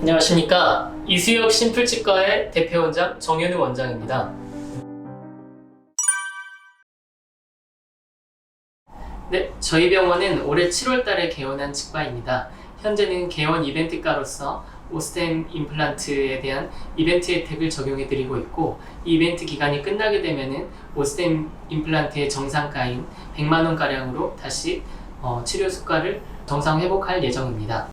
안녕하십니까. 이수혁 심플치과의 대표원장 정현우 원장입니다. 네, 저희 병원은 올해 7월달에 개원한 치과입니다. 현재는 개원 이벤트가로서 오스템 임플란트에 대한 이벤트 혜택을 적용해드리고 있고, 이 이벤트 기간이 끝나게 되면은 오스템 임플란트의 정상가인 100만원가량으로 다시 치료 수가를 정상 회복할 예정입니다.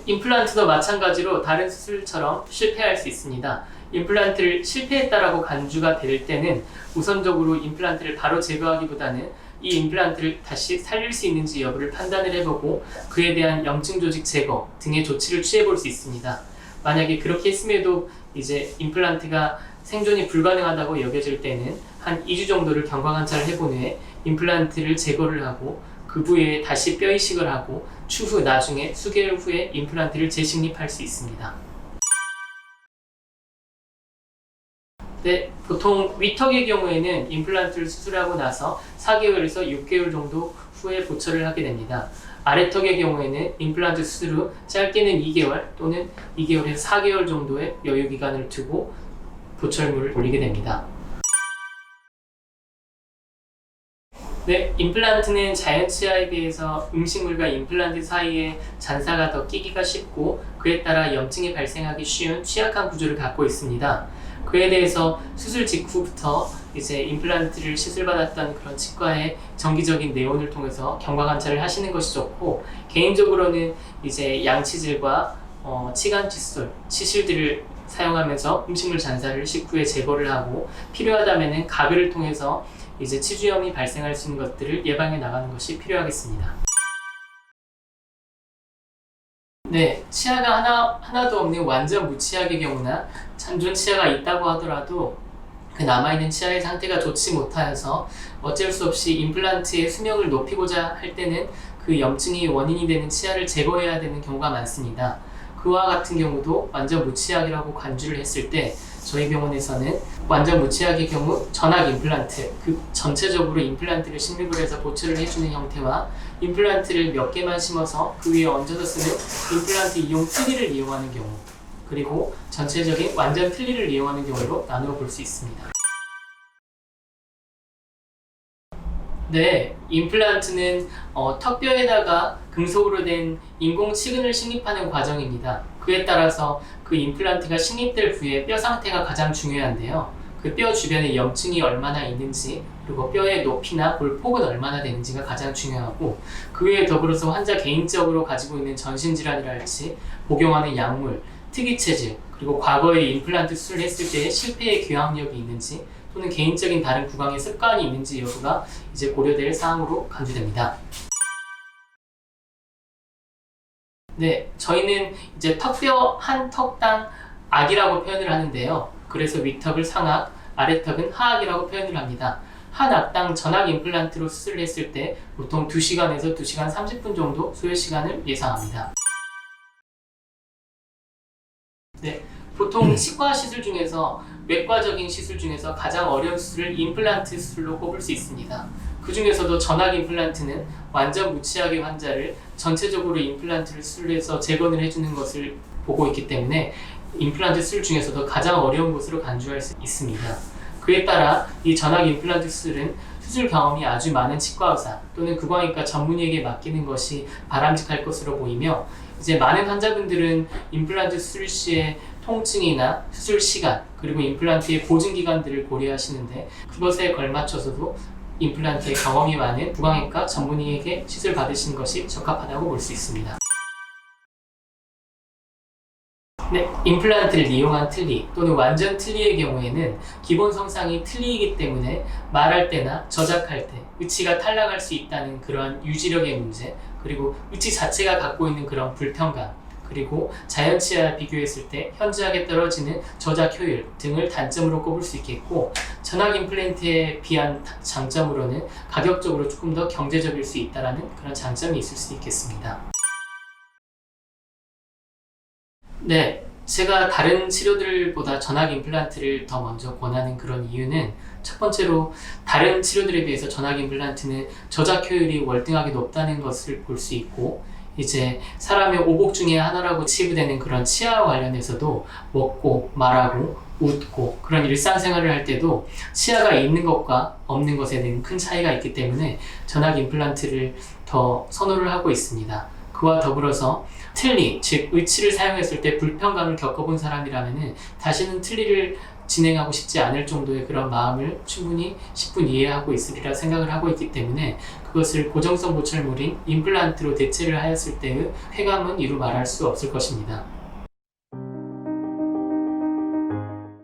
임플란트도 마찬가지로 다른 수술처럼 실패할 수 있습니다. 임플란트를 실패했다라고 간주가 될 때는 우선적으로 임플란트를 바로 제거하기보다는 이 임플란트를 다시 살릴 수 있는지 여부를 판단을 해보고 그에 대한 염증 조직 제거 등의 조치를 취해볼 수 있습니다. 만약에 그렇게 했음에도 이제 임플란트가 생존이 불가능하다고 여겨질 때는 한 2주 정도를 경과관찰을 해본 후에 임플란트를 제거를 하고 그 부위에 다시 뼈 이식을 하고 추후 나중에 수개월 후에 임플란트를 재식립할 수 있습니다. 네, 보통 위턱의 경우에는 임플란트를 수술하고 나서 4개월에서 6개월 정도 후에 보철을 하게 됩니다. 아래턱의 경우에는 임플란트 수술 후 짧게는 2개월 또는 2개월에서 4개월 정도의 여유 기간을 두고 보철물을 올리게 됩니다. 네, 임플란트는 자연 치아에 비해서 음식물과 임플란트 사이에 잔사가 더 끼기가 쉽고 그에 따라 염증이 발생하기 쉬운 취약한 구조를 갖고 있습니다. 그에 대해서 수술 직후부터 이제 임플란트를 시술받았던 그런 치과의 정기적인 내원을 통해서 경과관찰을 하시는 것이 좋고, 개인적으로는 이제 양치질과 치간 칫솔, 치실들을 사용하면서 음식물 잔사를 식후에 제거를 하고 필요하다면은 가글을 통해서 이제 치주염이 발생할 수 있는 것들을 예방해 나가는 것이 필요하겠습니다. 네, 치아가 하나도 없는 완전 무치아의 경우나 잔존 치아가 있다고 하더라도 그 남아있는 치아의 상태가 좋지 못하여서 어쩔 수 없이 임플란트의 수명을 높이고자 할 때는 그 염증이 원인이 되는 치아를 제거해야 되는 경우가 많습니다. 그와 같은 경우도 완전 무치아이라고 간주를 했을 때 저희 병원에서는 완전 무치아의 경우 전악 임플란트, 그 전체적으로 임플란트를 식립을 해서 보철을 해주는 형태와 임플란트를 몇 개만 심어서 그 위에 얹어서 쓰는 임플란트 이용 틀니를 이용하는 경우, 그리고 전체적인 완전 틀니를 이용하는 경우로 나누어 볼 수 있습니다. 네, 임플란트는 턱뼈에다가 금속으로 된 인공 치근을 식립하는 과정입니다. 그에 따라서 그 임플란트가 식립될 부위의 뼈 상태가 가장 중요한데요. 그 뼈 주변에 염증이 얼마나 있는지, 그리고 뼈의 높이나 볼폭은 얼마나 되는지가 가장 중요하고, 그 외에 더불어서 환자 개인적으로 가지고 있는 전신질환이랄지 복용하는 약물, 특이체질, 그리고 과거에 임플란트 수술을 했을 때의 실패의 교양력이 있는지 또는 개인적인 다른 구강의 습관이 있는지 여부가 이제 고려될 사항으로 간주됩니다. 네, 저희는 이제 턱뼈 한 턱당 악이라고 표현을 하는데요. 그래서 위턱을 상악, 아래턱은 하악이라고 표현을 합니다. 한 악당 전악 임플란트로 수술을 했을 때 보통 2시간에서 2시간 30분 정도 소요 시간을 예상합니다. 네, 보통 치과 시술 중에서 외과적인 시술 중에서 가장 어려운 수술을 임플란트 수술로 꼽을 수 있습니다. 그 중에서도 전악 임플란트는 완전 무치아의 환자를 전체적으로 임플란트를 수술해서 재건을 해주는 것을 보고 있기 때문에 임플란트 수술 중에서도 가장 어려운 곳으로 간주할 수 있습니다. 그에 따라 이 전악 임플란트 수술은 수술 경험이 아주 많은 치과 의사 또는 구강의과 전문의에게 맡기는 것이 바람직할 것으로 보이며, 이제 많은 환자분들은 임플란트 수술 시에 통증이나 수술 시간, 그리고 임플란트의 보증 기간들을 고려하시는데, 그것에 걸맞춰서도 임플란트의 경험이 많은 구강의과 전문의에게 시술 받으시는 것이 적합하다고 볼 수 있습니다. 네, 임플란트를 이용한 틀니 또는 완전 틀니의 경우에는 기본 성상이 틀니이기 때문에 말할 때나 저작할 때 의치가 탈락할 수 있다는 그러한 유지력의 문제, 그리고 의치 자체가 갖고 있는 그런 불편감, 그리고 자연 치아와 비교했을 때 현저하게 떨어지는 저작 효율 등을 단점으로 꼽을 수 있겠고, 전악 임플란트에 비한 장점으로는 가격적으로 조금 더 경제적일 수 있다는 그런 장점이 있을 수 있겠습니다. 네, 제가 다른 치료들보다 전악 임플란트를 더 먼저 권하는 그런 이유는, 첫 번째로 다른 치료들에 비해서 전악 임플란트는 저작 효율이 월등하게 높다는 것을 볼 수 있고, 이제 사람의 오복 중에 하나라고 치부되는 그런 치아와 관련해서도 먹고 말하고 웃고 그런 일상생활을 할 때도 치아가 있는 것과 없는 것에 대한 큰 차이가 있기 때문에 전학 임플란트를 더 선호를 하고 있습니다. 그와 더불어서 틀니, 즉 의치를 사용했을 때 불편감을 겪어본 사람이라면 다시는 틀니를 진행하고 싶지 않을 정도의 그런 마음을 충분히 10분 이해하고 있으리라 생각을 하고 있기 때문에 그것을 고정성 보철물인 임플란트로 대체를 하였을 때의 쾌감은 이루 말할 수 없을 것입니다.